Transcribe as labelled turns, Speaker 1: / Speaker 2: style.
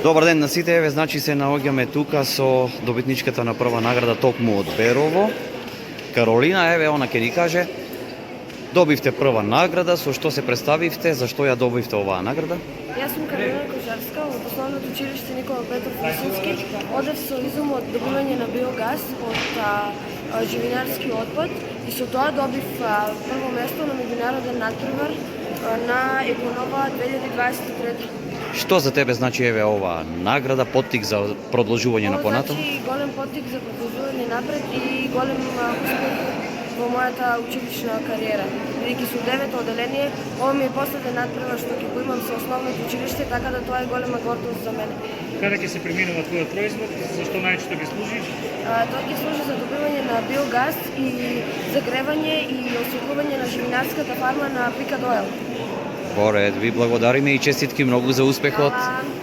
Speaker 1: Добар ден на сите, еве значи се наоѓаме тука со добитничката на прва награда токму од Берово. Каролина, еве она ќе ни каже. Добивте прва награда, со што се представивте, зашто ја добивте оваа награда?
Speaker 2: Јас сум Каролина Кожарска од Основното училиште Никола Петров Висински. Одев со изум од добивање на биогаз од живинарски отпад и со тоа добив прво место на меѓународен натпревар на Еконова 2023.
Speaker 1: Што за тебе значи еве оваа награда, поттик за продолжување на понатаму?
Speaker 2: Значи голем поттик за продолжување напред и голем успех во мојата училишна кариера. Бидејќи сум девето оделение, ова ми е последен натпревар што ќе го имам со основното училиште, така да тоа е голема гордост за мене.
Speaker 3: Каде ќе се преминува твојот производ, зашто најчесто ги служи?
Speaker 2: Тоа ќе служи за добивање на биогаз и загревање и осветлување на живинарската фарма на Пика Доел.
Speaker 1: Поред, ви благодариме и честитки многу за успехот.
Speaker 2: Hvala.